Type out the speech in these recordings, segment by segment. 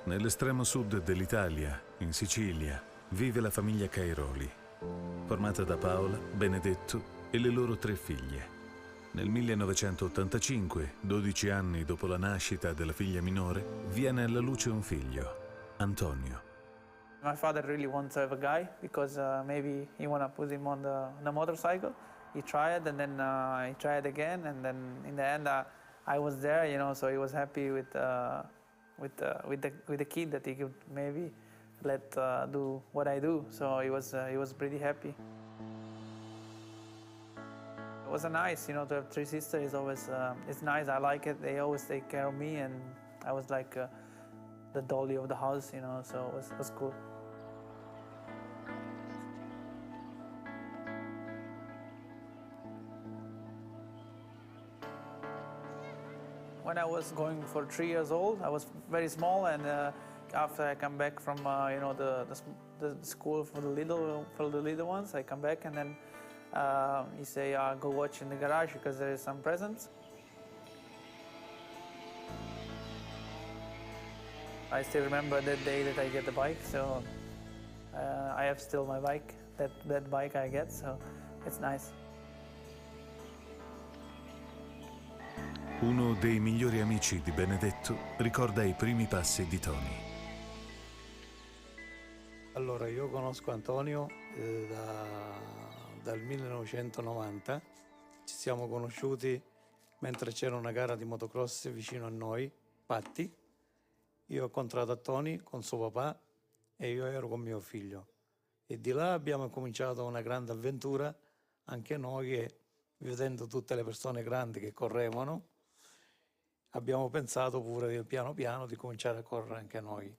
Nell'estremo sud dell'Italia, in Sicilia, vive la famiglia Cairoli, formata da Paola, Benedetto e le loro 3 figlie. Nel 1985, 12 anni dopo la nascita della figlia minore, viene alla luce un figlio, Antonio. My father really wants to have a guy because maybe he want to put him on the motorcycle. He tried and then he tried again, and then in the end I was there, so he was happy with the kid that he could maybe let do what I do. So he was pretty happy. It was nice, to have 3 sisters. It's always it's nice. I like it. They always take care of me, and I was like the dolly of the house, So it was cool. When I was going for 3 years old, I was very small, and after I come back from the school for the little ones, I come back and then he say, go watch in the garage because there is some presents. I still remember that day that I get the bike, so I have still my bike, that bike I get, so it's nice. Uno dei migliori amici di Benedetto ricorda i primi passi di Tony. Allora, io conosco Antonio dal 1990. Ci siamo conosciuti mentre c'era una gara di motocross vicino a noi, Patti. Io ho incontrato Tony con suo papà e io ero con mio figlio. E di là abbiamo cominciato una grande avventura, anche noi che, vedendo tutte le persone grandi che correvano, abbiamo pensato pure piano piano di cominciare a correre anche noi.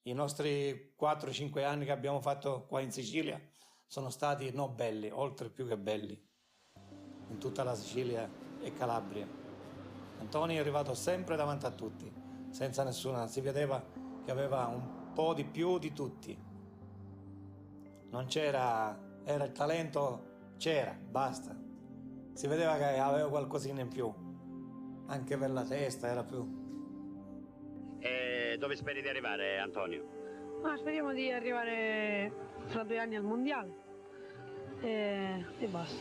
I nostri 4-5 anni che abbiamo fatto qua in Sicilia sono stati non belli, oltre più che belli, in tutta la Sicilia e Calabria. Antonio è arrivato sempre davanti a tutti, senza nessuna, si vedeva che aveva un po' di più di tutti. Non c'era, era il talento, c'era, basta. Si vedeva che aveva qualcosina in più. Anche per la testa era più. E dove speri di arrivare, Antonio? Speriamo di arrivare fra 2 anni al mondiale e basta.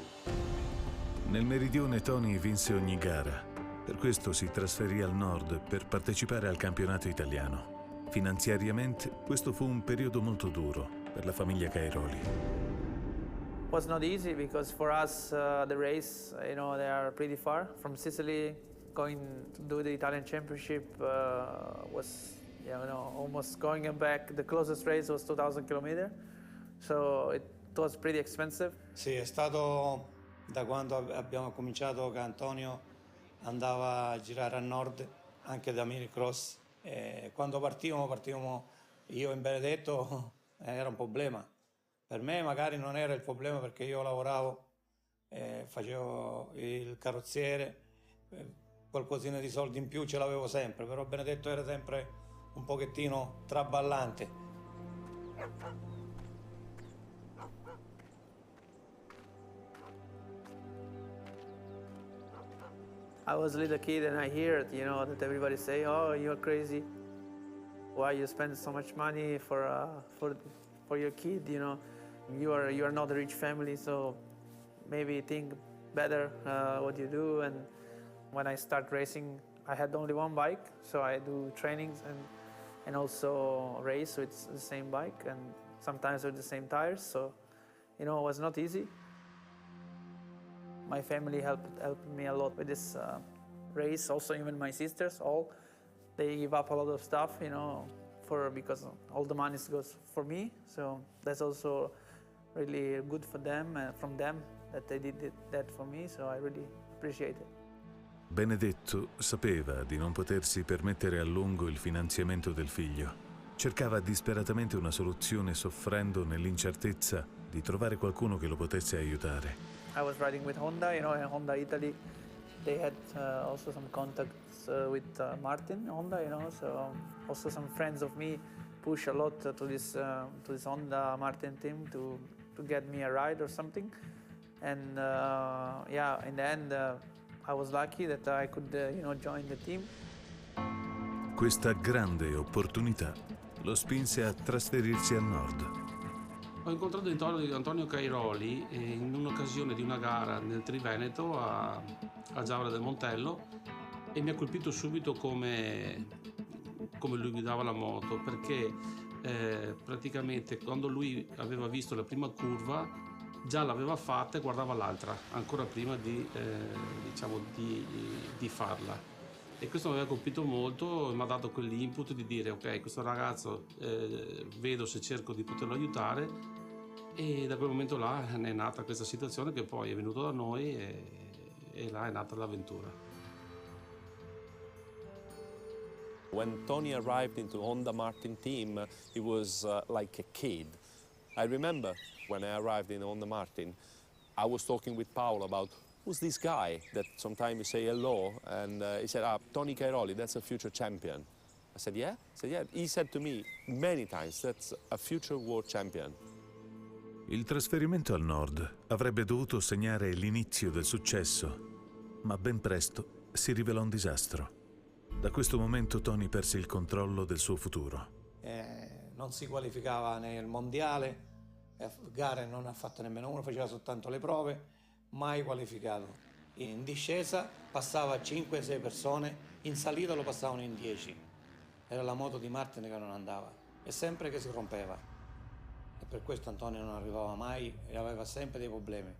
Nel meridione Tony vinse ogni gara. Per questo si trasferì al nord per partecipare al campionato italiano. Finanziariamente questo fu un periodo molto duro per la famiglia Cairoli. It was not easy because for us the race, they are pretty far from Sicily. Going to do the Italian Championship was, almost going back. The closest race was 2,000 km, so it was pretty expensive. Sì, è stato da quando abbiamo cominciato che Antonio andava a girare a nord, anche da minicross. E quando partivamo io e Benedetto, era un problema. Per me magari non era il problema perché io lavoravo, facevo il carrozziere, qualcosina di soldi in più ce l'avevo sempre, però Benedetto era sempre un pochettino traballante. I was a little kid and I heard, that everybody say, "Oh, you're crazy. Why you spend so much money for your kid? You are not a rich family, so maybe think better what you do." And when I start racing, I had only one bike, so I do trainings and also race with the same bike and sometimes with the same tires. So, it was not easy. My family helped me a lot with this race. Also, even my sisters, they give up a lot of stuff, because all the money goes for me. So that's also really good for them and from them that they did that for me. So I really appreciate it. Benedetto sapeva di non potersi permettere a lungo il finanziamento del figlio. Cercava disperatamente una soluzione soffrendo nell'incertezza di trovare qualcuno che lo potesse aiutare. I was riding with Honda, in Honda Italy. They had also some contacts with Martin Honda, so also some friends of me push a lot to this Honda Martin team to get me a ride or something. And in the end, I was lucky that I could join the team. Questa grande opportunità lo spinse a trasferirsi al nord. Ho incontrato Antonio Cairoli in un'occasione di una gara nel Triveneto a Giavra del Montello e mi ha colpito subito come lui guidava la moto, perché praticamente quando lui aveva visto la prima curva già l'aveva fatta e guardava l'altra ancora prima di farla. E questo mi aveva colpito molto e mi ha dato quell'input di dire ok, questo ragazzo vedo se cerco di poterlo aiutare, e da quel momento là è nata questa situazione che poi è venuto da noi e là è nata l'avventura. When Tony arrived into Honda Martin team, he was like a kid. I remember when I arrived in Honda Martin, I was talking with Paolo about who's this guy that sometimes you say hello, and he said, Tony Cairoli, that's a future champion. I said, yeah? He said, yeah. He said to me many times, that's a future world champion. Il trasferimento al nord avrebbe dovuto segnare l'inizio del successo, ma ben presto si rivelò un disastro. Da questo momento Tony perse il controllo del suo futuro. Non si qualificava nel mondiale, gare non ha fatto nemmeno uno, faceva soltanto le prove, mai qualificato. In discesa passava 5-6 persone, in salita lo passavano in 10. Era la moto di Martin che non andava e sempre che si rompeva. E per questo Antonio non arrivava mai e aveva sempre dei problemi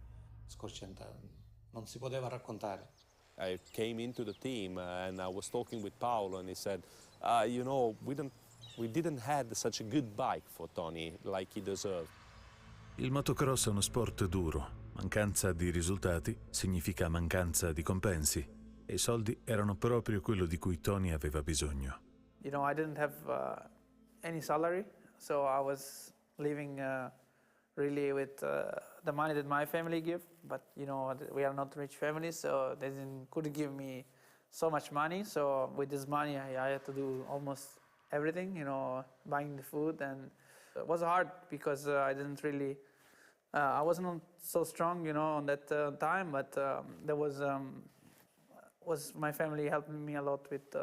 scorciantati. Non si poteva raccontare. I came into the team and I was talking with Paolo and he said, you know, we didn't have such a good bike for Tony like he deserved. Il motocross è uno sport duro. Mancanza di risultati significa mancanza di compensi e i soldi erano proprio quello di cui Tony aveva bisogno. You know, I didn't have any salary, so I was living really with the money that my family give. But you know, we are not rich family, so they couldn't give me so much money. So with this money, I had to do almost everything. You know, buying the food, and it was hard because I didn't really. I wasn't so strong, you know, on that time, but there was my family helping me a lot with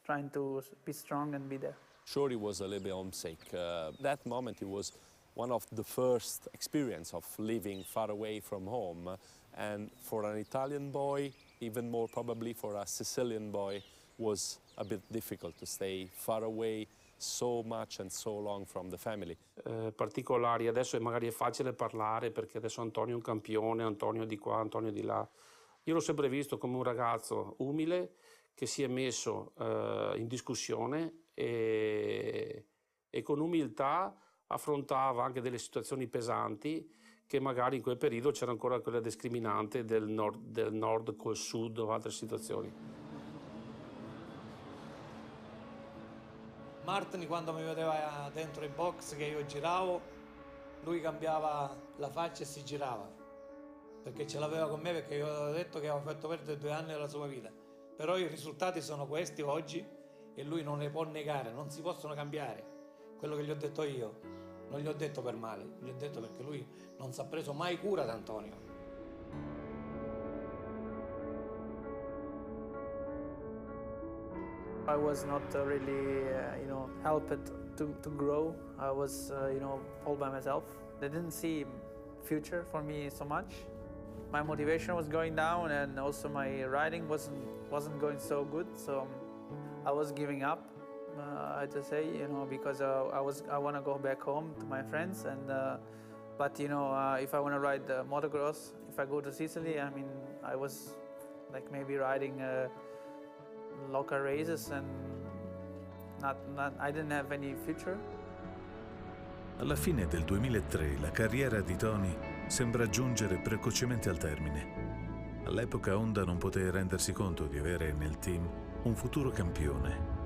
trying to be strong and be there. Sure, he was a little bit homesick. That moment, it was one of the first experience of living far away from home, and for an Italian boy, even more probably for a Sicilian boy, was a bit difficult to stay far away so much and so long from the family. Particolari, adesso magari è facile parlare perché adesso Antonio è un campione, Antonio di qua, Antonio di là. Io l'ho sempre visto come un ragazzo umile che si è messo in discussione e con umiltà affrontava anche delle situazioni pesanti che magari in quel periodo c'era ancora quella discriminante del nord col sud o altre situazioni. Martin, quando mi vedeva dentro il box che io giravo, lui cambiava la faccia e si girava, perché ce l'aveva con me, perché io avevo detto che avevo fatto perdere 2 anni della sua vita. Però i risultati sono questi oggi e lui non ne può negare, non si possono cambiare. Quello che gli ho detto io, non gli ho detto per male, gli ho detto perché lui non si è preso mai cura di Antonio. I was not really, helped to grow. I was, all by myself. They didn't see future for me so much. My motivation was going down, and also my riding wasn't going so good. So I was giving up. I had to say, because I want to go back home to my friends, and but if I want to ride motocross, if I go to Sicily, I was like maybe riding local races, and I didn't have any future. Alla fine del 2003 la carriera di Tony sembra giungere precocemente al termine. All'epoca Honda non poté rendersi conto di avere nel team un futuro campione.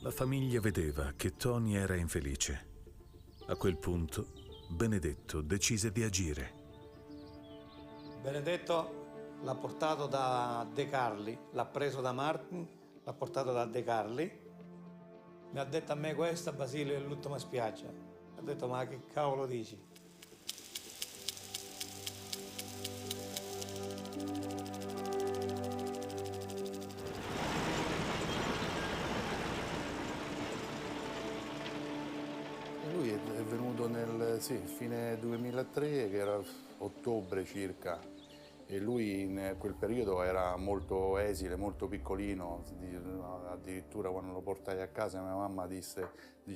La famiglia vedeva che Tony era infelice. A quel punto, Benedetto decise di agire. Benedetto l'ha portato da De Carli, l'ha preso da Martin, l'ha portato da De Carli. Mi ha detto a me: questa, Basilio, è l'ultima spiaggia. Ho detto: ma che cavolo dici? Lui è venuto nel fine 2003, che era ottobre circa, e lui in quel periodo era molto esile, molto piccolino, addirittura quando lo portai a casa mia mamma dice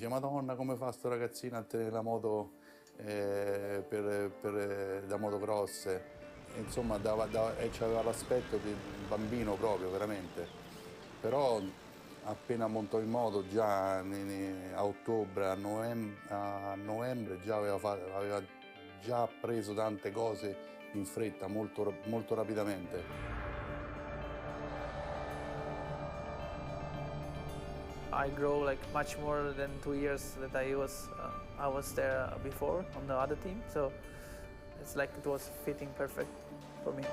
Madonna, come fa sto ragazzino a tenere la moto da motocross? E, insomma c'aveva l'aspetto di un bambino proprio, veramente. Però appena montò in moto, già a ottobre, a novembre già aveva già preso tante cose in fretta, molto rapidamente. I grow like much more than 2 years that I was there before on the other team, so it's like it was fitting perfect for me.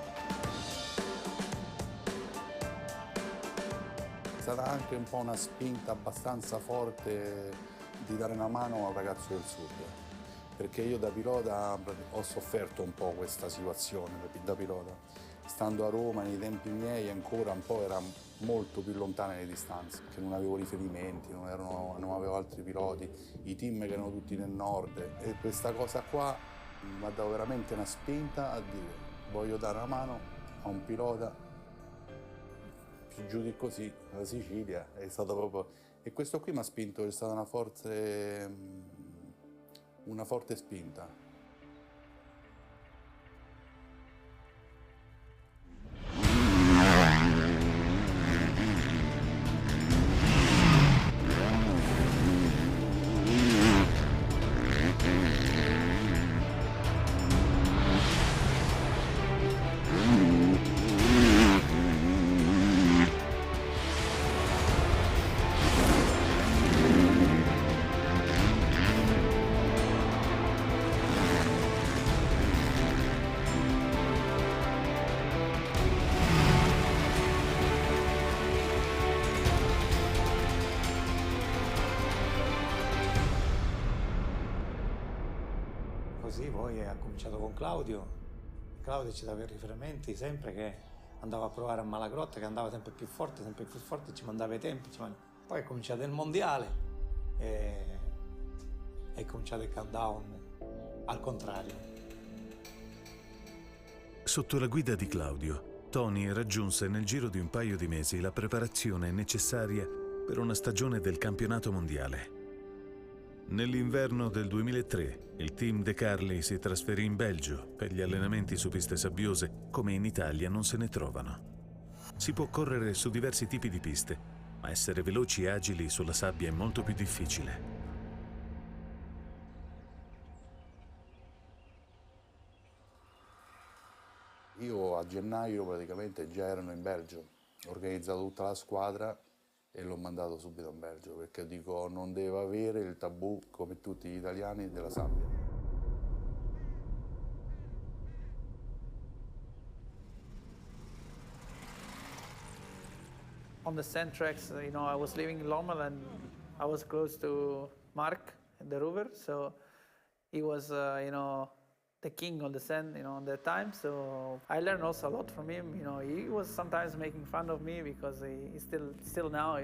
È stata anche un po' una spinta abbastanza forte di dare una mano a un ragazzo del sud, perché io da pilota ho sofferto un po' questa situazione da pilota. Stando a Roma nei tempi miei ancora un po' era molto più lontane le distanze, che non avevo riferimenti, non avevo altri piloti, i team che erano tutti nel nord, e questa cosa qua mi ha dato veramente una spinta a dire voglio dare una mano a un pilota più giù di così, la Sicilia, è stato proprio... E questo qui mi ha spinto, è stata una forte spinta. Così poi ha cominciato con Claudio. Claudio ci dava i riferimenti sempre, che andava a provare a Malagrotta, che andava sempre più forte, ci mandava i tempi. Poi è cominciato il mondiale e è cominciato il countdown al contrario. Sotto la guida di Claudio, Tony raggiunse nel giro di un paio di mesi la preparazione necessaria per una stagione del campionato mondiale. Nell'inverno del 2003, il team De Carli si trasferì in Belgio per gli allenamenti su piste sabbiose, come in Italia non se ne trovano. Si può correre su diversi tipi di piste, ma essere veloci e agili sulla sabbia è molto più difficile. Io a gennaio praticamente già ero in Belgio, ho organizzato tutta la squadra e l'ho mandato subito in Belgio, perché dico non deve avere il tabù, come tutti gli italiani, della sabbia. On the sand tracks, I was living in Lommel and I was close to Mark, the rover, so he was, the king on the sand, at that time. So I learned also a lot from him. He was sometimes making fun of me because he still now,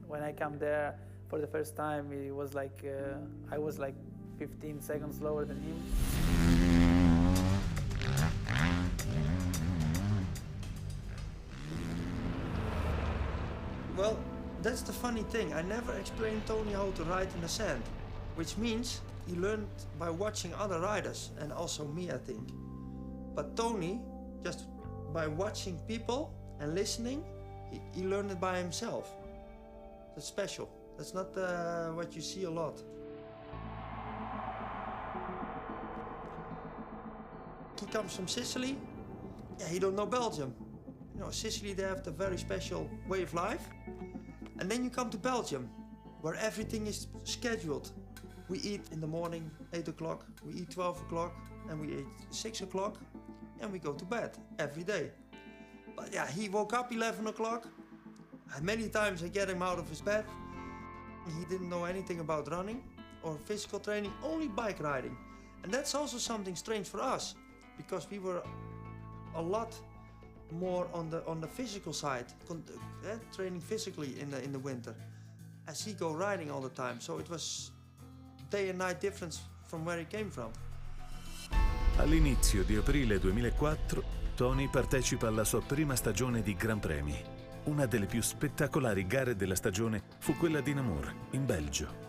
when I come there for the first time, he was like, I was like 15 seconds slower than him. Well, that's the funny thing. I never explained Tony how to ride in the sand, which means he learned by watching other riders, and also me, I think. But Tony, just by watching people and listening, he learned it by himself. That's special. That's not what you see a lot. He comes from Sicily. Yeah, he don't know Belgium. Sicily, they have the very special way of life. And then you come to Belgium, where everything is scheduled. We eat in the morning, 8 o'clock, we eat 12 o'clock, and we eat 6 o'clock, and we go to bed every day. But yeah, he woke up 11 o'clock. Many times I get him out of his bed. He didn't know anything about running or physical training, only bike riding. And that's also something strange for us, because we were a lot more on the physical side, training physically in the winter, as he go riding all the time. So it was day and night difference from where he came from. All'inizio di aprile 2004, Tony partecipa alla sua prima stagione di Gran Premi. Una delle più spettacolari gare della stagione fu quella di Namur, in Belgio.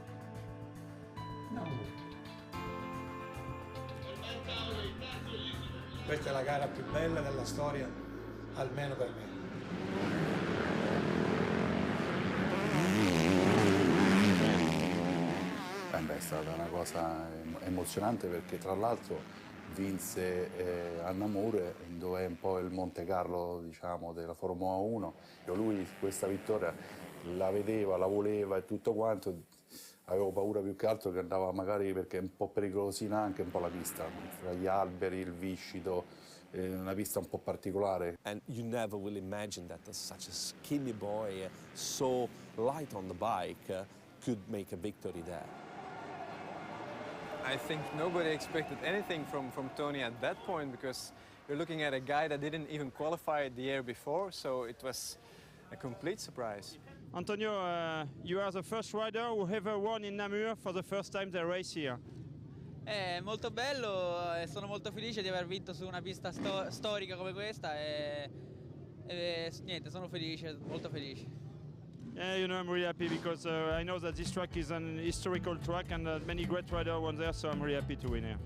Questa è la gara più bella della storia, almeno per me. È stata una cosa emozionante perché tra l'altro vinse a Namur, dove è un po' il Monte Carlo, diciamo, della Formula 1. Lui questa vittoria la vedeva, la voleva e tutto quanto. Avevo paura più che altro che andava magari, perché è un po' pericolosina anche un po' la pista, tra gli alberi, il viscido, una pista un po' particolare. And you never will imagine that such a skinny boy, so light on the bike, could make a victory there. I think nobody expected anything from Tony at that point, because you're looking at a guy that didn't even qualify the year before, so it was a complete surprise. Antonio, you are the first rider who ever won in Namur for the first time they race here. È molto bello e sono molto felice di aver vinto su una pista storica come questa e niente, sono felice, molto felice. Yeah, you know, I'm really happy because I know that this track is an historical track and many great riders won there, so I'm really happy to win here.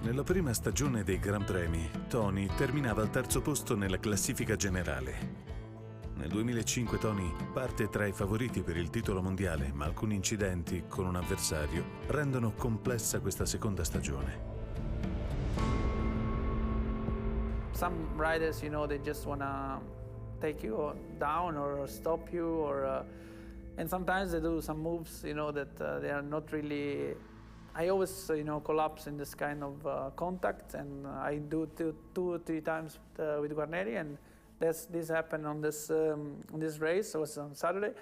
Nella prima stagione dei Gran Premi, Tony terminava al terzo posto nella classifica generale. Nel 2005 Tony parte tra i favoriti per il titolo mondiale, ma alcuni incidenti con un avversario rendono complessa questa seconda stagione. Some riders, you know, they just wanna take you down or stop you, or and sometimes they do some moves, you know, that they are not really. I always, you know, collapse in this kind of contact, and I do two or three times with Guarneri, and this happened on this race. It was on Saturday,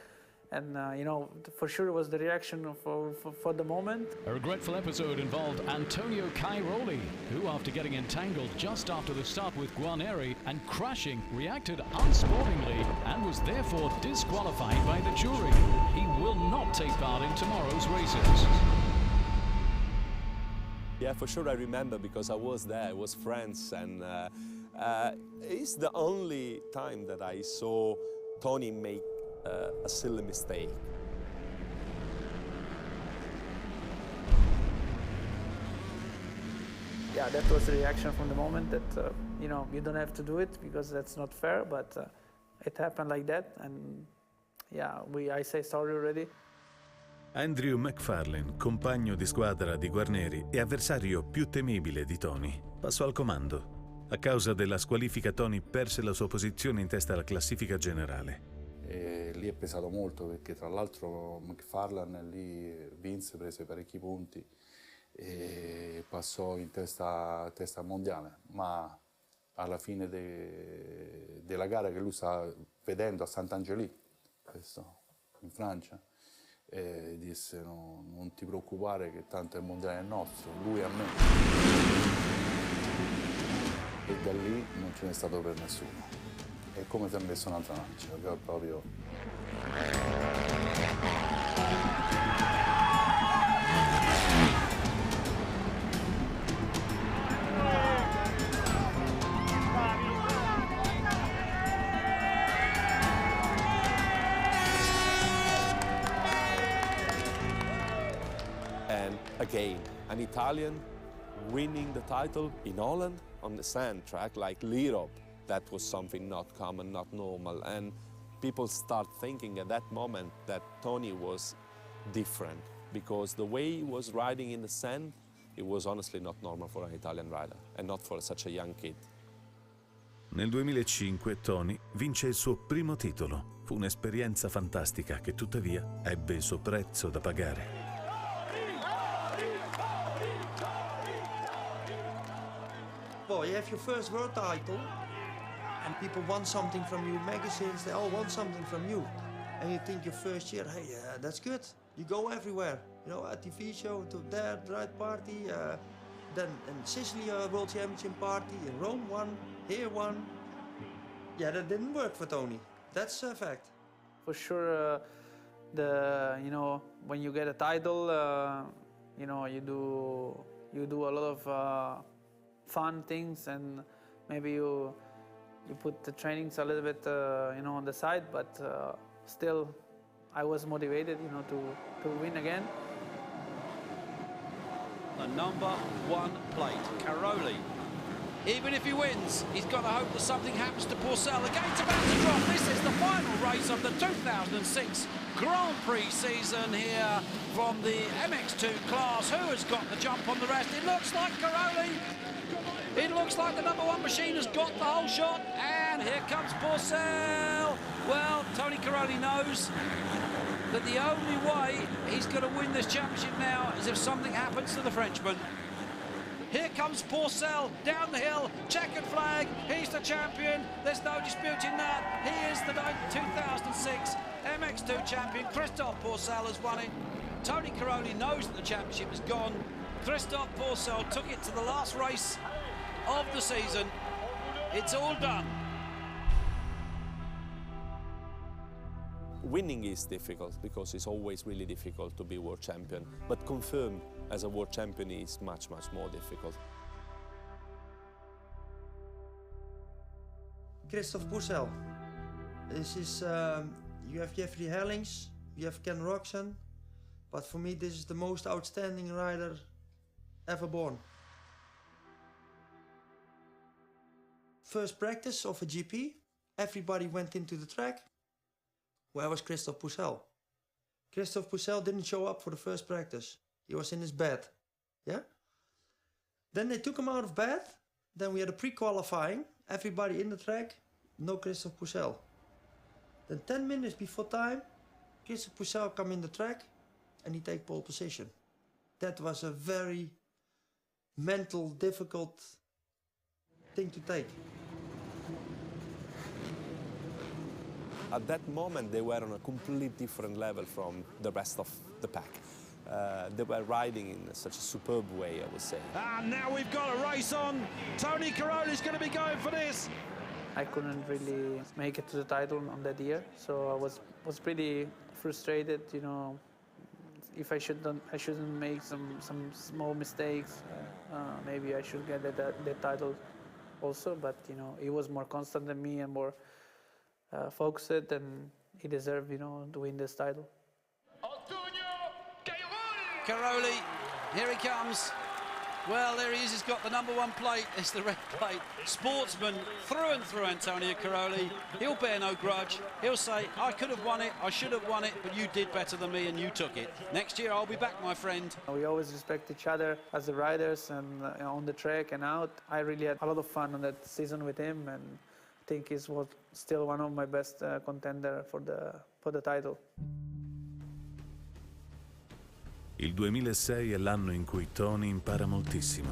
and you know, for sure it was the reaction for the moment. A regretful episode involved Antonio Cairoli, who, after getting entangled just after the start with Guarneri and crashing, reacted unsportingly and was therefore disqualified by the jury. He will not take part in tomorrow's races. Yeah, for sure I remember because I was there, it was friends, and it's the only time that I saw Tony make a silly mistake. Yeah, that was the reaction from the moment that, you know, you don't have to do it because that's not fair, but it happened like that, and yeah, I say sorry already. Andrew McFarlane, compagno di squadra di Guarneri e avversario più temibile di Tony, passò al comando. A causa della squalifica Tony perse la sua posizione in testa alla classifica generale. E lì è pesato molto perché tra l'altro McFarlane lì vinse, prese parecchi punti e passò in testa mondiale, ma alla fine della gara che lui stava vedendo a Sant'Angeli, questo, in Francia, disse non ti preoccupare che tanto il mondiale è nostro, lui a me. E da lì non ce n'è stato per nessuno. È come se ha messo un'altra lancia, cioè proprio. And again, an Italian winning the title in Holland on the sand track like Lirop. That was something not common, not normal, and people start thinking at that moment that Tony was different because the way he was riding in the sand, it was honestly not normal for an Italian rider and not for such a young kid. Nel 2005 Tony vince il suo primo titolo. Fu un'esperienza fantastica che tuttavia ebbe il suo prezzo da pagare. Well, you have your first world title, and people want something from you. Magazines, they all want something from you. And you think your first year, hey, that's good. You go everywhere, you know, at TV show, to there, right party, then in Sicily, a World Championship party, in Rome one, here one. Yeah, that didn't work for Tony. That's a fact. For sure, You know, when you get a title, you know, you do a lot of fun things, and maybe you put the trainings a little bit, you know, on the side, but still, I was motivated, you know, to win again. The number 1 plate, Cairoli. Even if he wins, he's got to hope that something happens to Pourcel. The gate's about to drop. This is the final race of the 2006 Grand Prix season here from the MX2 class. Who has got the jump on the rest? It looks like Cairoli. It looks like the number 1 machine has got the whole shot. And here comes Pourcel. Well, Tony Cairoli knows that the only way he's going to win this championship now is if something happens to the Frenchman. Here comes Pourcel down the hill, checkered flag, he's the champion, there's no disputing that. He is the 2006 MX2 champion. Christophe Pourcel has won it. Tony Cairoli knows that the championship is gone. Christophe Pourcel took it to the last race of the season. It's all done. Winning is difficult because it's always really difficult to be world champion, but confirmed as a world champion is much, much more difficult. Christophe Pourcel. This is, you have Jeffrey Hellings, you have Ken Roczen, but for me this is the most outstanding rider ever born. First practice of a GP, everybody went into the track. Where was Christophe Pourcel? Christophe Pourcel didn't show up for the first practice. He was in his bed, yeah? Then they took him out of bed. Then we had a pre-qualifying. Everybody in the track, no Christophe Pourcel. Then 10 minutes before time, Christophe Pourcel come in the track and he take pole position. That was a very mental, difficult thing to take. At that moment, they were on a completely different level from the rest of the pack. They were riding in such a superb way, I would say. And now we've got a race on. Tony Cairoli's going to be going for this. I couldn't really make it to the title on that year, so I was pretty frustrated. You know, if I shouldn't make some small mistakes. Maybe I should get the title also. But you know, he was more constant than me and more focused, and he deserved, you know, to win this title. Cairoli, here he comes. Well, there he is, he's got the number 1 plate, it's the red plate. Sportsman through and through, Antonio Cairoli. He'll bear no grudge. He'll say, I could have won it, I should have won it, but you did better than me and you took it. Next year, I'll be back, my friend. We always respect each other as the riders, and on the track and out. I really had a lot of fun on that season with him, and I think he's still one of my best contender for the title. Il 2006 è l'anno in cui Tony impara moltissimo.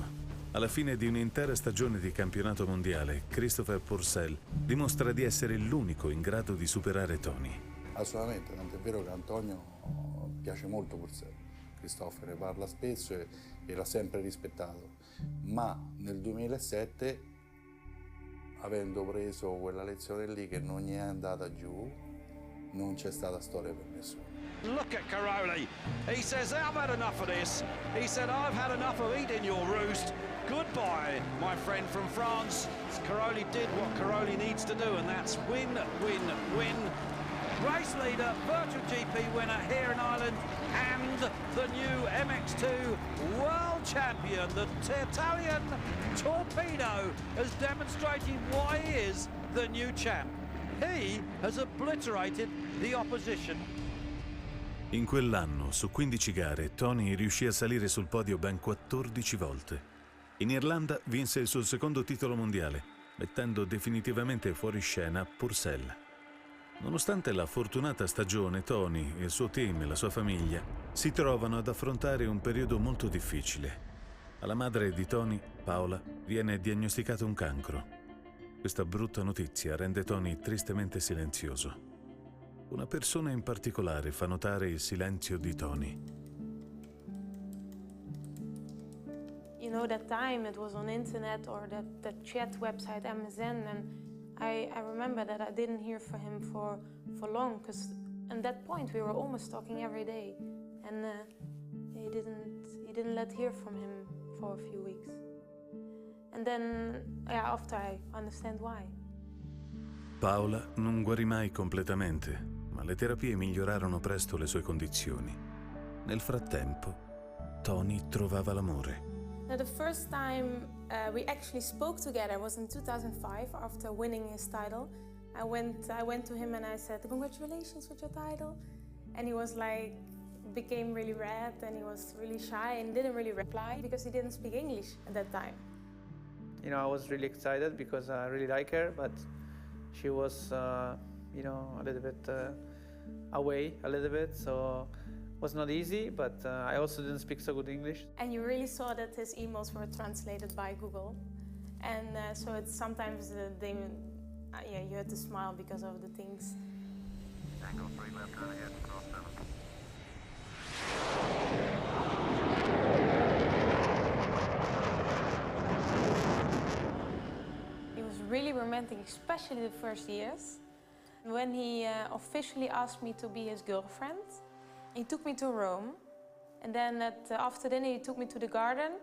Alla fine di un'intera stagione di campionato mondiale, Christophe Pourcel dimostra di essere l'unico in grado di superare Tony. Assolutamente, tant'è vero che a Antonio piace molto Pourcel. Christophe ne parla spesso e l'ha sempre rispettato. Ma nel 2007, avendo preso quella lezione lì che non gli è andata giù, non c'è stata storia per nessuno. Look at Cairoli. He says, I've had enough of this. He said, I've had enough of eating your roost. Goodbye, my friend from France. Cairoli did what Cairoli needs to do, and that's win, win, win. Race leader, virtual GP winner here in Ireland, and the new MX2 world champion. The Italian Torpedo is demonstrating why he is the new champ. He has obliterated the opposition. In quell'anno, su 15 gare, Tony riuscì a salire sul podio ben 14 volte. In Irlanda vinse il suo secondo titolo mondiale, mettendo definitivamente fuori scena Pourcel. Nonostante la fortunata stagione, Tony, il suo team e la sua famiglia si trovano ad affrontare un periodo molto difficile. Alla madre di Tony, Paola, viene diagnosticato un cancro. Questa brutta notizia rende Tony tristemente silenzioso. Una persona in particolare fa notare il silenzio di Tony. You know, that time it was on internet or that chat website MSN, and I remember that I didn't hear from him for long, because At that point, we were almost talking every day, and he didn't let hear from him for a few weeks. And then, yeah, after I understand why. Paola non guarì mai completamente, ma le terapie migliorarono presto le sue condizioni. Nel frattempo, Tony trovava l'amore. Now, the first time we actually spoke together was in 2005 after winning his title. I went to him and I said, "Congratulations with your title." And he was like, became really red and he was really shy and didn't really reply because he didn't speak English at that time. You know, I was really excited because I really like her, but she was, you know, a little bit away a little bit, so it was not easy, but I also didn't speak so good English. And you really saw that his emails were translated by Google. And so it's sometimes yeah, you had to smile because of the things. Angle 3 left on ahead, cross 7. It was really romantic, especially the first years. When he officially asked me to be his girlfriend, he took me to Rome. And then after dinner, he took me to the garden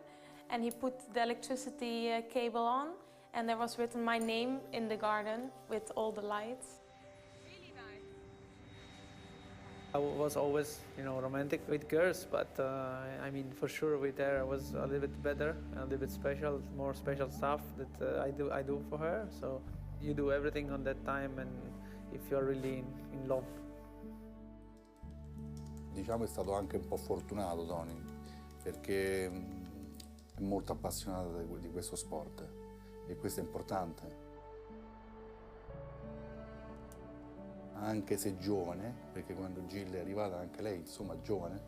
and he put the electricity cable on. And there was written my name in the garden with all the lights. Really nice. I was always, you know, romantic with girls, but I mean, for sure with her I was a little bit better, a little bit special, more special stuff that I do for her. So you do everything on that time, and if you're really in love. Diciamo è stato anche un po' fortunato Tony, perché è molto appassionato di questo sport e questo è importante. Anche se giovane, perché quando Jill è arrivata anche lei, insomma, giovane,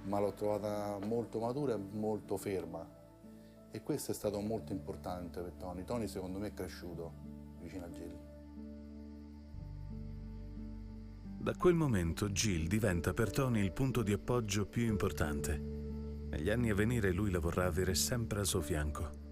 ma l'ho trovata molto matura e molto ferma. E questo è stato molto importante per Tony. Tony secondo me è cresciuto vicino a Jill. Da quel momento Jill diventa per Tony il punto di appoggio più importante. Negli anni a venire lui la vorrà avere sempre al suo fianco.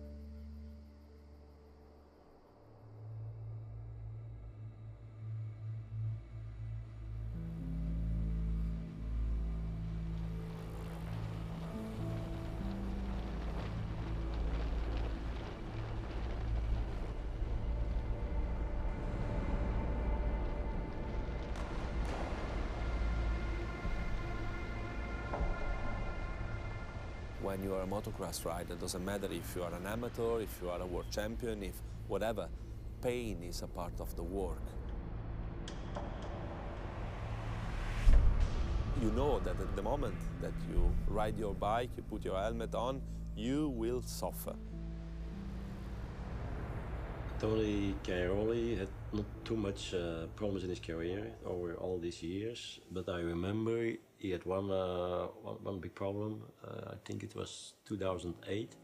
When you are a motocross rider, it doesn't matter if you are an amateur, if you are a world champion, if whatever, pain is a part of the work. You know that at the moment that you ride your bike, you put your helmet on, you will suffer. Tony Cairoli had not too much problems in his career over all these years, but I remember he had one big problem. I think it was 2008.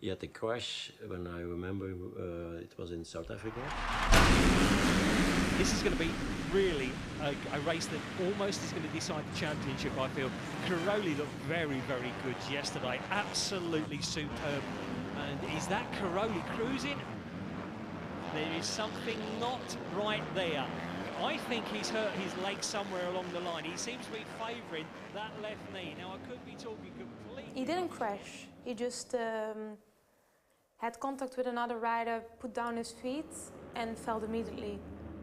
He had a crash when I remember it was in South Africa. This is going to be really a race that almost is going to decide the championship, I feel. Cairoli looked very, very good yesterday. Absolutely superb. And is that Cairoli cruising? There is something not right there. I think he's hurt his leg somewhere along the line. He seems to be favouring that left knee. Now, I could be talking completely... He didn't crash. He just had contact with another rider, put down his feet, and felt immediately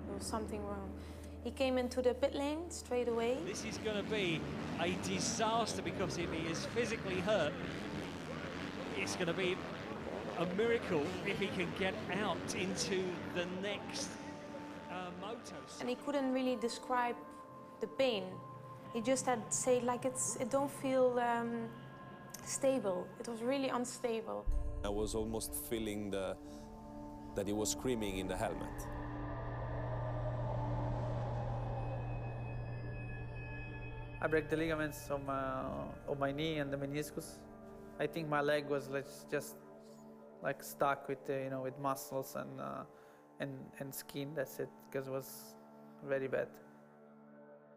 there was something wrong. He came into the pit lane straight away. This is going to be a disaster because if he is physically hurt, it's going to be a miracle if he can get out into the next motos. And he couldn't really describe the pain. He just had to say like it don't feel stable. It was really unstable. I was almost feeling that he was screaming in the helmet. I break the ligaments on my knee and the meniscus. I think my leg was just like stuck with you know, with muscles and skin. That's it, because it was very bad.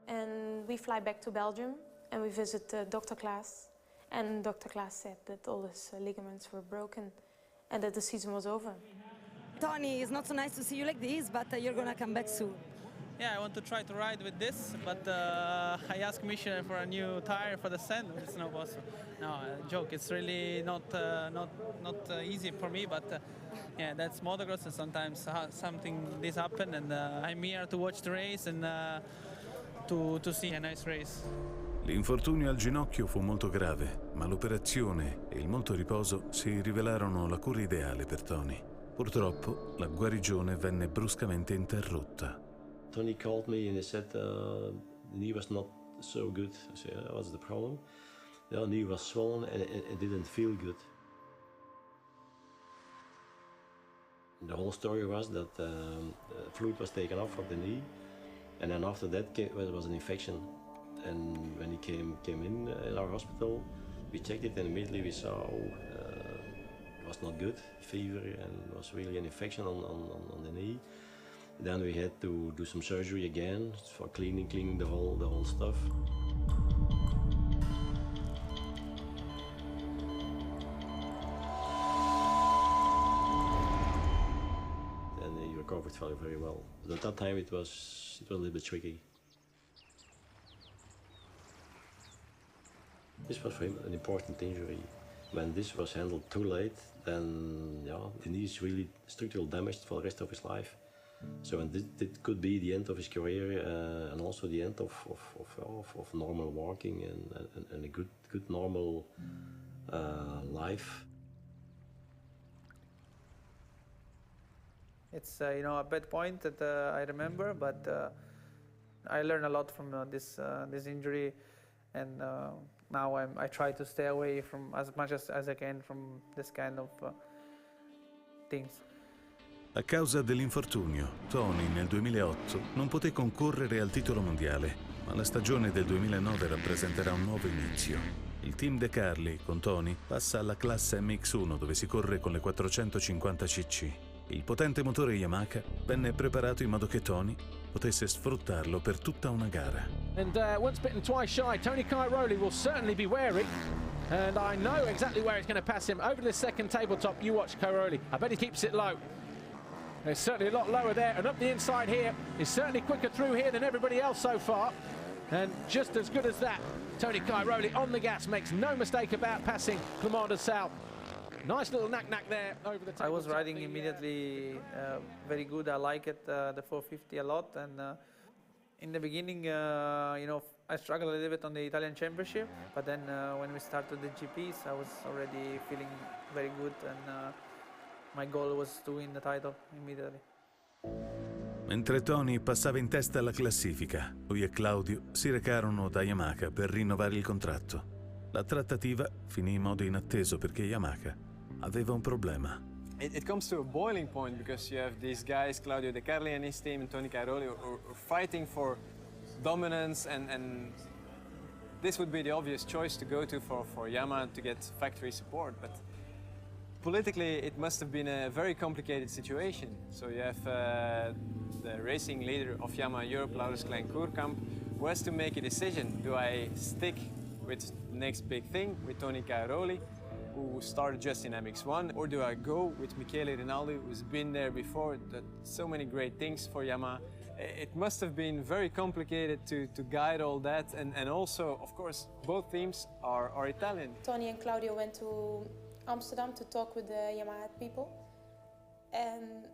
And we fly back to Belgium and we visit Dr. Klaas. And Dr. Klaas said that all his ligaments were broken and that the season was over. Tony, it's not so nice to see you like this, but you're gonna come back soon. Yeah, I want to try to ride with this, but I asked Michelin for a new tire for the sand, but it's not possible. No, joke. It's really not easy for me, but yeah, that's motocross, and sometimes something this happen, and I'm here to watch the race and to see a nice race. L'infortunio al ginocchio fu molto grave, ma l'operazione e il molto riposo si rivelarono la cura ideale per Tony. Purtroppo, la guarigione venne bruscamente interrotta. Tony called me and he said the knee was not so good. I said, what's the problem? The knee was swollen and it didn't feel good. The whole story was that fluid was taken off of the knee, and then after that there was an infection. And when he came in our hospital, we checked it and immediately we saw it was not good, fever, and it was really an infection on the knee. Then we had to do some surgery again for cleaning the whole stuff. And he recovered very well. But at that time it was a little bit tricky. This was for him an important injury. When this was handled too late, then the knee is really structural damaged for the rest of his life. So and it could be the end of his career and also the end of normal walking and a good normal life. It's a bad point that I remember, but I learned a lot from this injury, and now I try to stay away from as much as I can from this kind of things. A causa dell'infortunio, Tony nel 2008 non poté concorrere al titolo mondiale, ma la stagione del 2009 rappresenterà un nuovo inizio. Il team De Cairoli, con Tony, passa alla classe MX1 dove si corre con le 450 cc. Il potente motore Yamaha venne preparato in modo che Tony potesse sfruttarlo per tutta una gara. And once bitten, twice shy. Tony Cairoli will certainly be wary. And I know exactly where it's going to pass him. Over the second tabletop, you watch Cairoli. I bet he keeps it low. It's certainly a lot lower there, and up the inside here. He's certainly quicker through here than everybody else so far. And just as good as that, Tony Cairoli on the gas, makes no mistake about passing Clément de Sal. Nice little knack there over the tabletop. I was riding immediately very good. I like it, the 450 a lot, and in the beginning, I struggled a little bit on the Italian Championship, but then when we started the GPs, I was already feeling very good, and my goal was to win the title immediately. Mentre Tony passava in testa alla classifica, lui e Claudio si recarono da Yamaha per rinnovare il contratto. La trattativa finì in modo inatteso perché Yamaha aveva un problema. It comes to a boiling point because you have these guys, Claudio De Cairoli and his team, and Tony Cairoli, are fighting for dominance, and this would be the obvious choice to go to for Yamaha to get factory support. But politically, it must have been a very complicated situation. So you have the racing leader of Yamaha Europe, Laurens Klein-Koerkamp, who has to make a decision. Do I stick with the next big thing, with Tony Cairoli, who started just in MX1, or do I go with Michele Rinaldi, who's been there before, did so many great things for Yamaha? It must have been very complicated to guide all that, and also, of course, both teams are Italian. Tony and Claudio went to Amsterdam to talk with the Yamaha people, and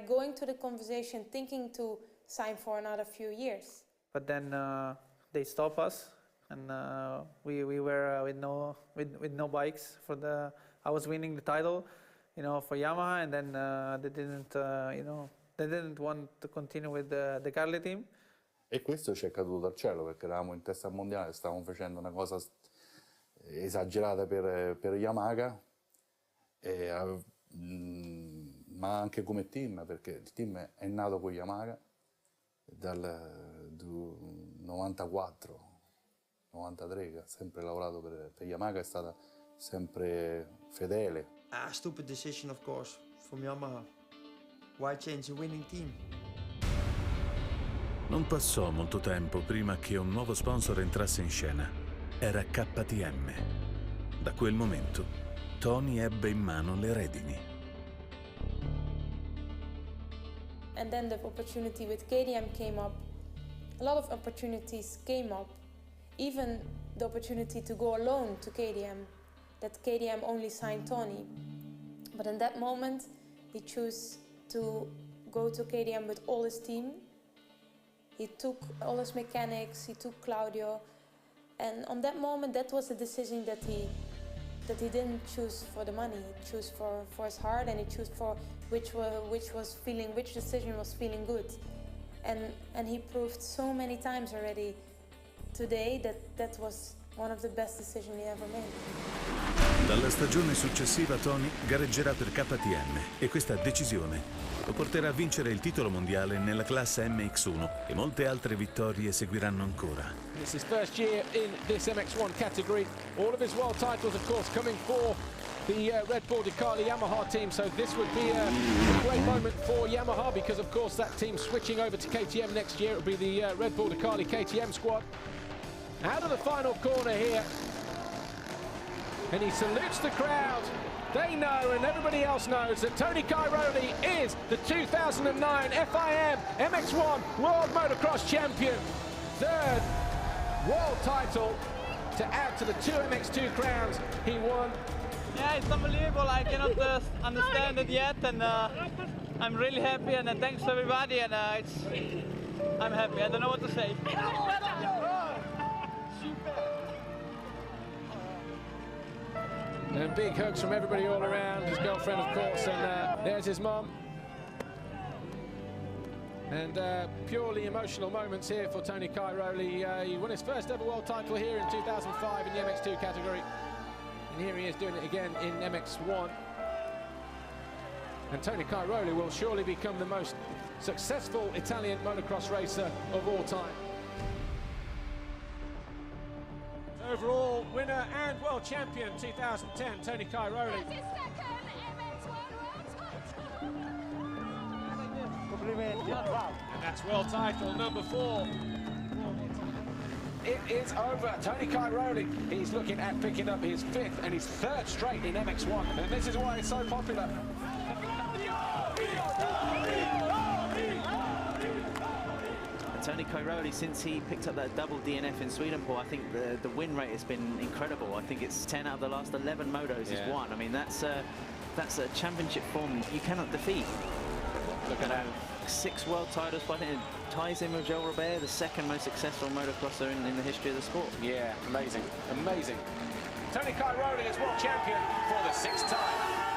going to the conversation, thinking to sign for another few years. But then they stopped us, and we were with no bikes for the. I was winning the title, for Yamaha, and then they didn't want to continue with the Cairoli team. E questo ci è caduto dal cielo perché eravamo in testa mondiale, stavamo facendo una cosa esagerata per Yamaha, ma anche come team, perché il team è nato con Yamaha dal 94, 93, che ha sempre lavorato per Yamaha, è stata sempre fedele. Stupid decision, of course, from Yamaha. Why change a winning team? Non passò molto tempo prima che un nuovo sponsor entrasse in scena. Era KTM. Da quel momento, Tony ebbe in mano le redini. And And then the opportunity with KTM came up. A lot of opportunities came up. Even the opportunity to go alone to KTM, that KTM only signed Tony. But in that moment, he chose to go to KTM with all his team. He took all his mechanics, he took Claudio. And on that moment, that was a decision that he didn't choose for the money. He chose for his heart, and he chose for which decision was feeling good. And he proved so many times already today that was one of the best decisions he ever made. Dalla stagione successiva Tony gareggerà per KTM e questa decisione lo porterà a vincere il titolo mondiale nella classe MX1 e molte altre vittorie seguiranno ancora. It's his first year in this MX1 category. All of his world titles, of course, coming for the Red Bull Ducati Yamaha team, so this would be a great moment for Yamaha because, of course, that team switching over to KTM next year. It will be the Red Bull Ducati KTM squad. Out of the final corner here, and he salutes the crowd. They know, and everybody else knows, that Tony Cairoli is the 2009 FIM MX1 World Motocross Champion. Third world title to add to the two MX2 crowns he won. Yeah, it's unbelievable. I cannot understand it yet, and I'm really happy, and thanks to everybody, and I'm happy. I don't know what to say. And big hugs from everybody all around, his girlfriend, of course, and there's his mum. And purely emotional moments here for Tony Cairoli. He won his first ever world title here in 2005 in the MX2 category. And here he is doing it again in MX1. And Tony Cairoli will surely become the most successful Italian motocross racer of all time. Overall winner and world champion 2010, Tony Cairoli. And that's world title number 4. It is over. Tony Cairoli, he's looking at picking up his 5th and his 3rd straight in MX1. And this is why it's so popular. Tony Cairoli, since he picked up that double DNF in Swedenborg, I think the win rate has been incredible. I think it's 10 out of the last 11 motos he's won. I mean, that's a championship form you cannot defeat. Look at that. 6 world titles, but I think it ties in with Joel Robert, the 2nd most successful motocrosser in the history of the sport. Yeah, amazing, amazing. Tony Cairoli is world champion for the 6th time.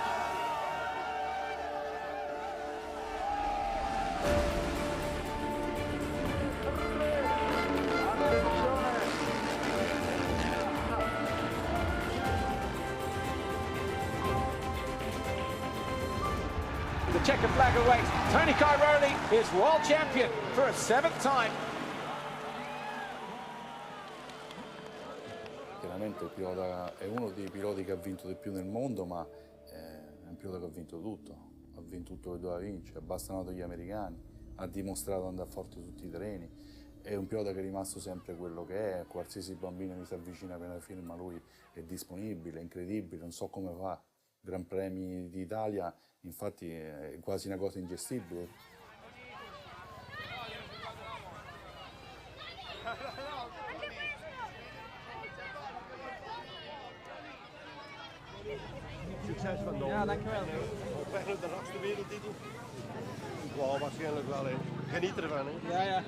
The checker flag awaits. Tony Cairoli is world champion for a 7th time. Chiaramente il pilota è uno dei piloti che ha vinto di più nel mondo, ma è un pilota che ha vinto tutto. Ha vinto tutto che doveva vincere, ha bastonato gli americani, ha dimostrato di andare forte su tutti i terreni. È un pilota che è rimasto sempre quello che è. Qualsiasi bambino mi si avvicina appena firma, lui è disponibile, è incredibile, non so come fa. Gran Premi d'Italia, infatti è quasi una cosa ingestibile. Succes vandaag. Ja, dankjewel. Op weg naar de laatste wereldtitel. Wauw, waarschijnlijk wel. Hè. Geniet ervan. Hè. Ja, ja.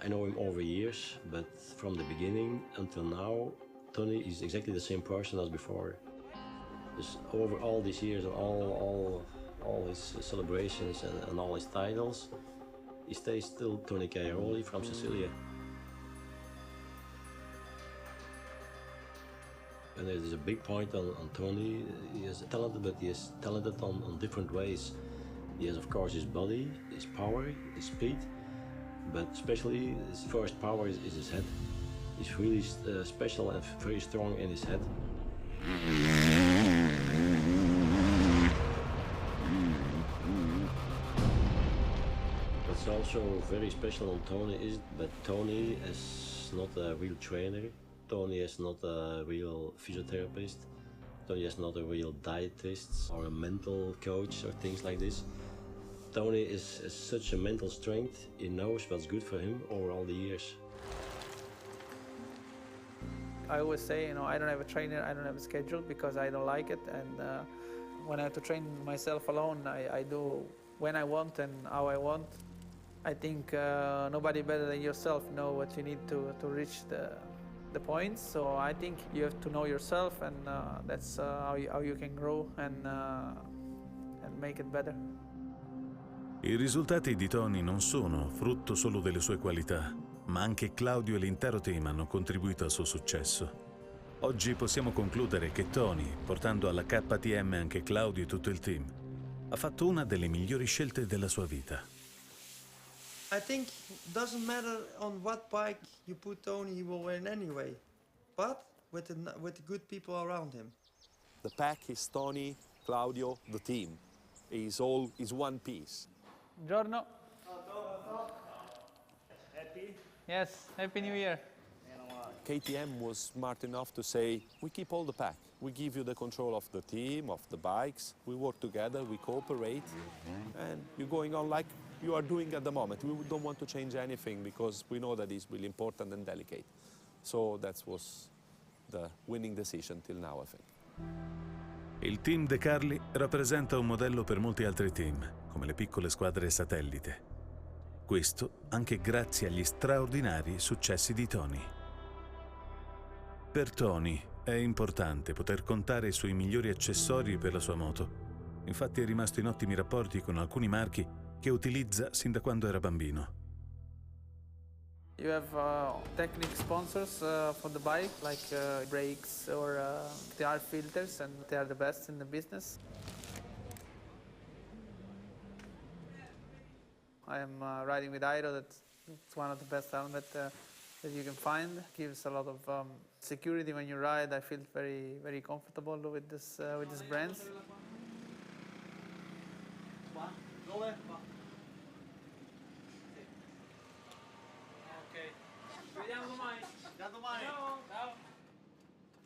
I know him over years, but from the beginning until now, Tony is exactly the same person as before. Just over all these years and all his celebrations and all his titles, he stays still Tony Cairoli from Sicilia. And there's a big point on Tony. He is talented, but he is talented on different ways. He has, of course, his body, his power, his speed, but especially his first power is his head. He's really special and very strong in his head. What's also very special on Tony is that Tony is not a real trainer. Tony is not a real physiotherapist. Tony is not a real dietist or a mental coach or things like this. Tony is such a mental strength. He knows what's good for him over all the years. I always say, I don't have a trainer, I don't have a schedule because I don't like it. And when I have to train myself alone, I do when I want and how I want. I think nobody better than yourself know what you need to reach the points. So I think you have to know yourself, and that's how you can grow and make it better. I risultati di Tony non sono frutto solo delle sue qualità, ma anche Claudio e l'intero team hanno contribuito al suo successo. Oggi possiamo concludere che Tony, portando alla KTM anche Claudio e tutto il team, ha fatto una delle migliori scelte della sua vita. I think it doesn't matter on what bike you put Tony, he will win anyway. But with the good people around him. The pack is Tony, Claudio, the team. Is one piece. Buongiorno. Happy? Yes, Happy New Year. KTM was smart enough to say, we keep all the pack. We give you the control of the team, of the bikes. We work together, we cooperate. And you're going on like you are doing at the moment. We don't want to change anything because we know that it's really important and delicate. So that was the winning decision till now, I think. Il team De Carli rappresenta un modello per molti altri team, come le piccole squadre satellite. Questo anche grazie agli straordinari successi di Tony. Per Tony è importante poter contare sui migliori accessori per la sua moto. Infatti è rimasto in ottimi rapporti con alcuni marchi che utilizza sin da quando era bambino. You have technical sponsors for the bike, like brakes or the air filters, and they are the best in the business. I am riding with Airo. That's one of the best helmets that you can find. Gives a lot of security when you ride. I feel very, very comfortable with this brands.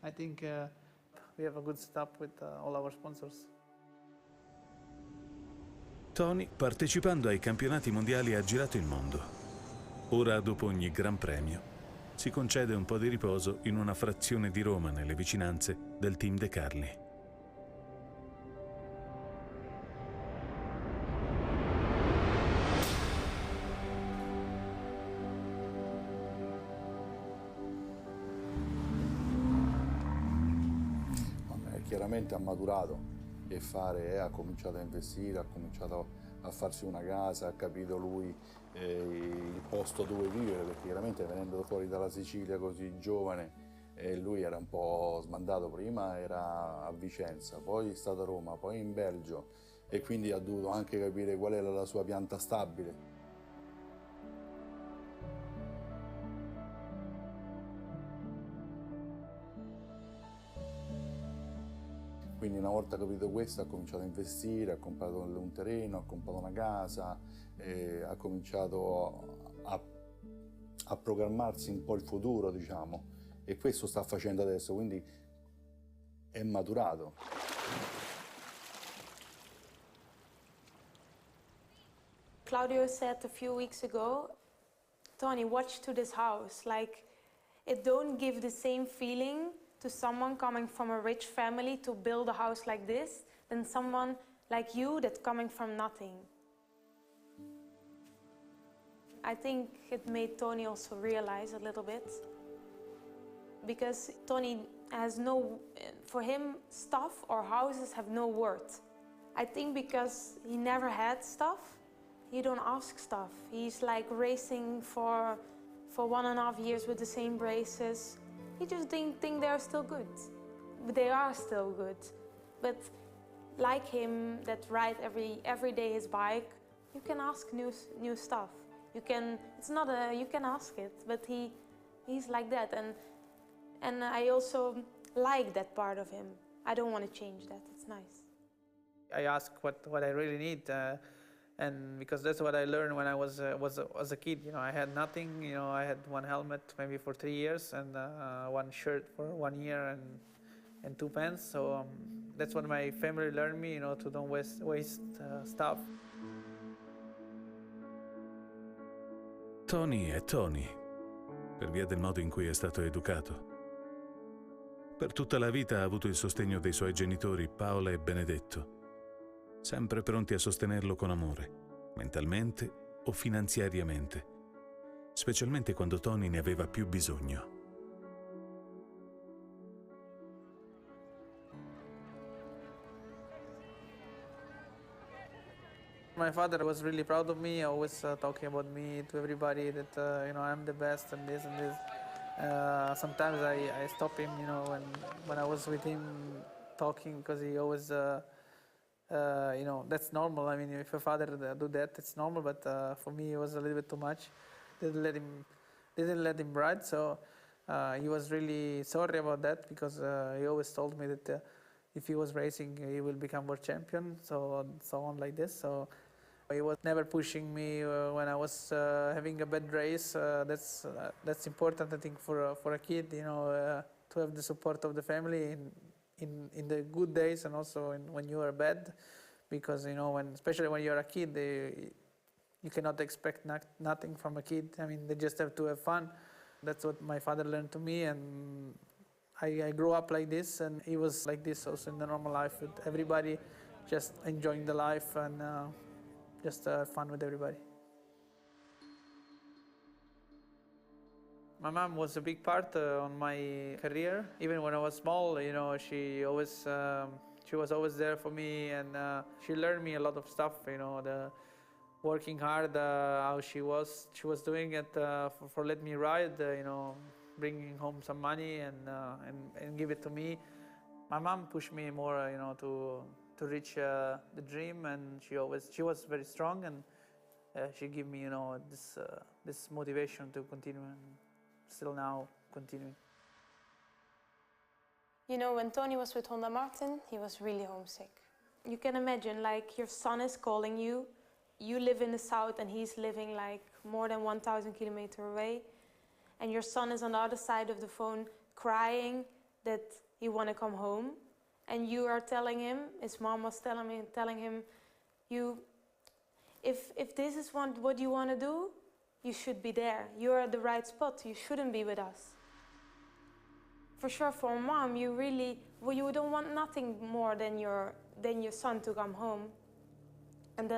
I think we have a good setup with all our sponsors. Tony, partecipando ai campionati mondiali, ha girato il mondo. Ora, dopo ogni Gran Premio, si concede un po' di riposo in una frazione di Roma, nelle vicinanze del team De Carli. Chiaramente ha maturato e ha cominciato a investire, ha cominciato a farsi una casa, ha capito lui il posto dove vivere, perché chiaramente venendo fuori dalla Sicilia così giovane, lui era un po' smandato. Prima era a Vicenza, poi è stato a Roma, poi in Belgio, e quindi ha dovuto anche capire qual era la sua pianta stabile. Quindi una volta capito questo ha cominciato a investire, ha comprato un terreno, ha comprato una casa, ha cominciato a programmarsi un po' il futuro, diciamo, e questo sta facendo adesso, quindi è maturato. Claudio said a few weeks ago, Tony, watch to this house, like it don't give the same feeling to someone coming from a rich family to build a house like this than someone like you that's coming from nothing. I think it made Tony also realize a little bit, because Tony has for him, stuff or houses have no worth. I think because he never had stuff, he don't ask stuff. He's like racing for 1.5 years with the same braces. He just didn't think they're still good. But they are still good. But like him, that ride every day his bike, you can ask new stuff. You can ask it, but he's like that, and I also like that part of him. I don't want to change that. It's nice. I ask what I really need, and because that's what I learned when I was a kid. I had nothing. I had one helmet maybe for 3 years and one shirt for 1 year, and and 2 pence. So that's what my family learned me, to don't waste stuff. Tony è Tony, per via del modo in cui è stato educato. Per tutta la vita ha avuto il sostegno dei suoi genitori Paola e Benedetto, sempre pronti a sostenerlo con amore, mentalmente o finanziariamente, specialmente quando Tony ne aveva più bisogno. My father was really proud of me, always talking about me to everybody that I'm the best and this and this. Sometimes I stop him, when I was with him talking, because he always, that's normal. I mean, if your father do that, it's normal. But for me, it was a little bit too much. Didn't let him ride. So he was really sorry about that, because he always told me that if he was racing, he will become world champion. So on like this. So he was never pushing me when I was having a bad race. That's important, I think, for a kid, to have the support of the family in the good days and also when you are bad, because especially when you're a kid, you cannot expect nothing from a kid. I mean, they just have to have fun. That's what my father learned to me, and I grew up like this, and he was like this also in the normal life, with everybody just enjoying the life and just fun with everybody. My mom was a big part on my career. Even when I was small, she was always there for me, and she learned me a lot of stuff. The working hard, how she was doing it for let me ride. Bringing home some money and give it to me. My mom pushed me more, to reach the dream, and she was very strong, and she gave me, this motivation to continue, and still now continuing. When Tony was with Honda Martin, he was really homesick. You can imagine, like, your son is calling you. You live in the south, and he's living like more than 1,000 kilometers away. And your son is on the other side of the phone crying that he want to come home. And you are telling him, his mom was telling him, if this is what you want to do, you should be there. You're at the right spot. You shouldn't be with us. For sure, for a mom, you don't want nothing more than your son to come home. And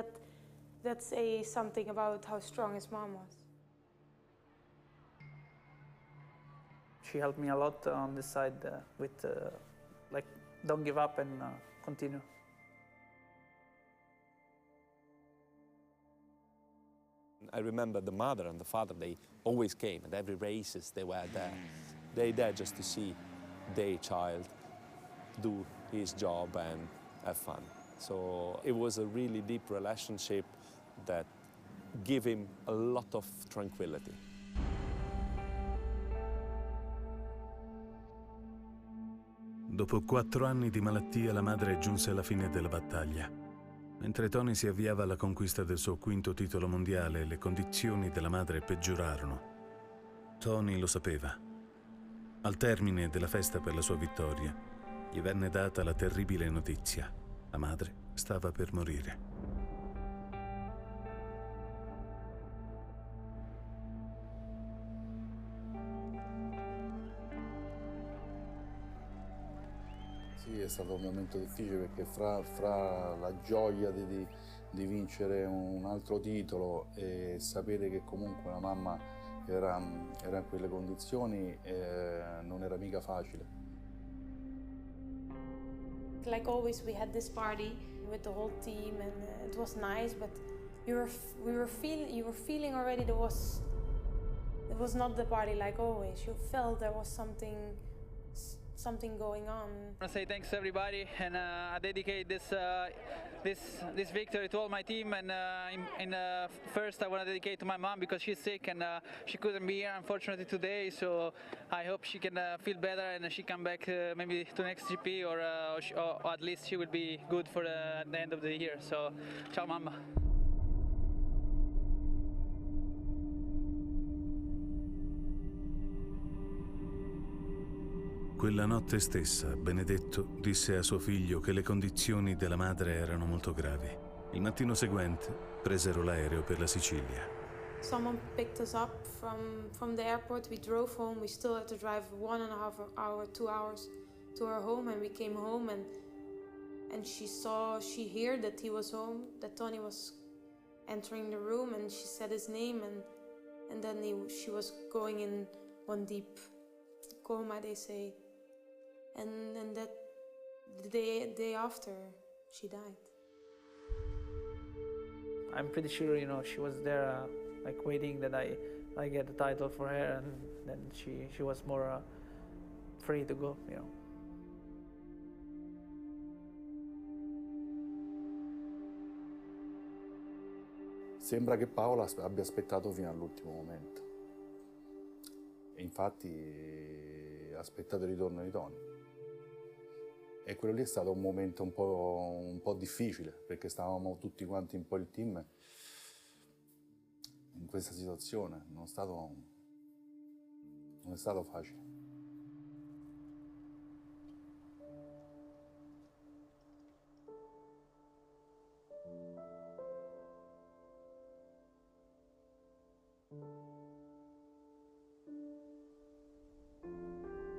that's something about how strong his mom was. She helped me a lot on this side with, don't give up and continue. I remember the mother and the father, they always came at every races, they were there. They there just to see their child do his job and have fun. So it was a really deep relationship that gave him a lot of tranquility. Dopo 4 anni di malattia, la madre giunse alla fine della battaglia. Mentre Tony si avviava alla conquista del suo 5º titolo mondiale, le condizioni della madre peggiorarono. Tony lo sapeva. Al termine della festa per la sua vittoria, gli venne data la terribile notizia. La madre stava per morire. Sì, è stato un momento difficile, perché fra la gioia di vincere un altro titolo e sapere che comunque la mamma era in quelle condizioni, non era mica facile. Like always, we had this party with the whole team, and it was nice. But you were feeling already it was not the party like always. You felt there was something going on. I want to say thanks to everybody, and I dedicate this victory to all my team. And first, I want to dedicate to my mom, because she's sick and she couldn't be here, unfortunately, today. So I hope she can feel better and she come back maybe to next GP, or at least she will be good for the end of the year. So, ciao, mamma. Quella notte stessa, Benedetto disse a suo figlio che le condizioni della madre erano molto gravi. Il mattino seguente presero l'aereo per la Sicilia. Someone picked us up from the airport. We drove home. We still had to drive 1.5 hour, 2 hours to our home, and we came home and she heard that he was home, that Tony was entering the room, and she said his name, and then she was going in one deep coma, they say. And that the day after, she died. I'm pretty sure, she was there, like waiting that I get the title for her, and then she was more free to go, Sembra che Paola abbia aspettato fino all'ultimo momento. E infatti ha aspettato il ritorno di Tony. E quello lì è stato un momento un po' difficile, perché stavamo tutti quanti un po' il team in questa situazione. Non è stato facile.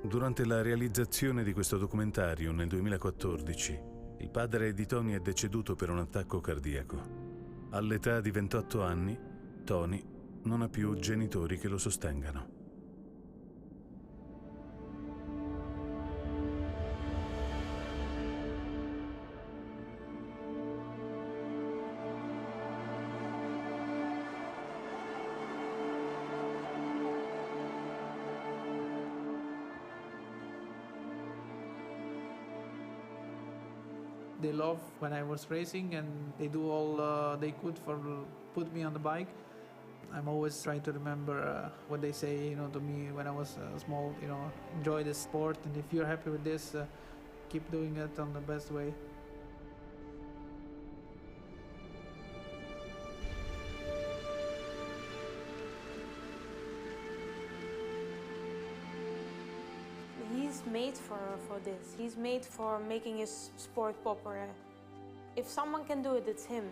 Durante la realizzazione di questo documentario nel 2014, il padre di Tony è deceduto per un attacco cardiaco. All'età di 28 anni, Tony non ha più genitori che lo sostengano. They love when I was racing, and they do all they could for put me on the bike. I'm always trying to remember what they say, to me when I was small. Enjoy the sport, and if you're happy with this, keep doing it on the best way. He's made for this. He's made for making his sport popular. If someone can do it, it's him.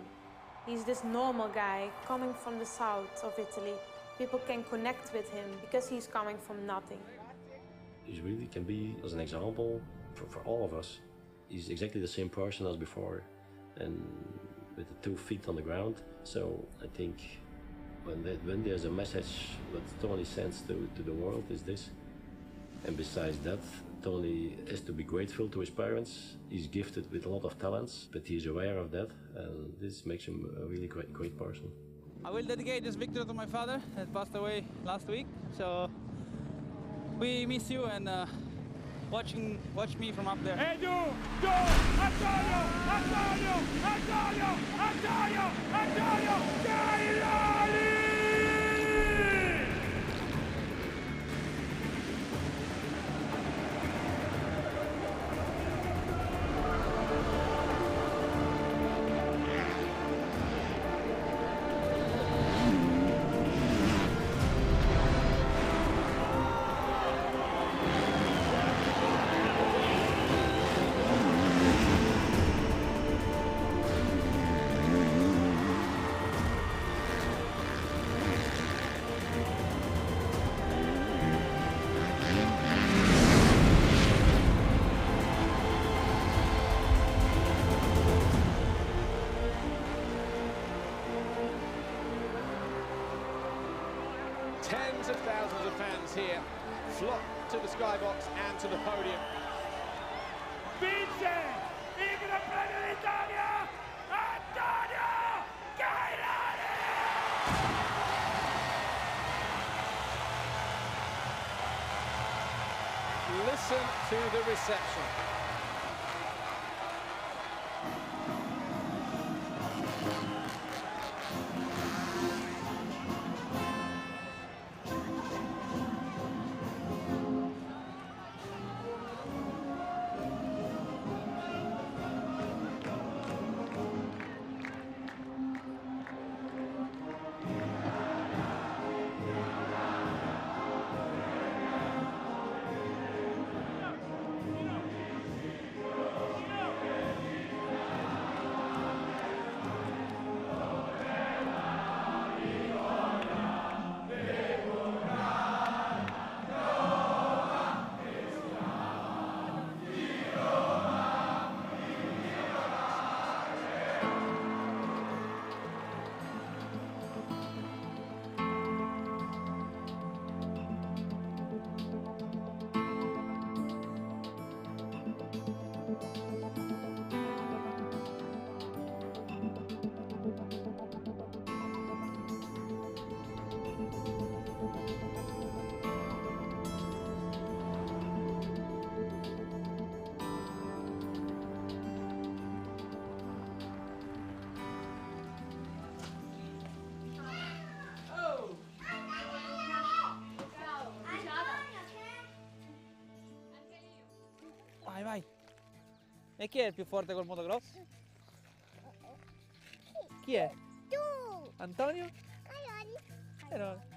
He's this normal guy coming from the south of Italy. People can connect with him because he's coming from nothing. He really can be as an example for all of us. He's exactly the same person as before, and with the 2 feet on the ground. So I think when there's a message that Tony sends to the world is this. And besides that, Tony has to be grateful to his parents. He's gifted with a lot of talents, but he's aware of that, and this makes him a really great person. I will dedicate this victory to my father that passed away last week. So we miss you, and watch me from up there. Edu, go, Antonio, Antonio, Antonio, Antonio, Antonio, Cairoli! Tens of thousands of fans here flock to the skybox and to the podium. Vince il Gran Premio d'Italia, Antonio Cairoli! Listen to the reception. E chi è il più forte col motocross? Chi è? Tu! Antonio? Cairoli. Cairoli.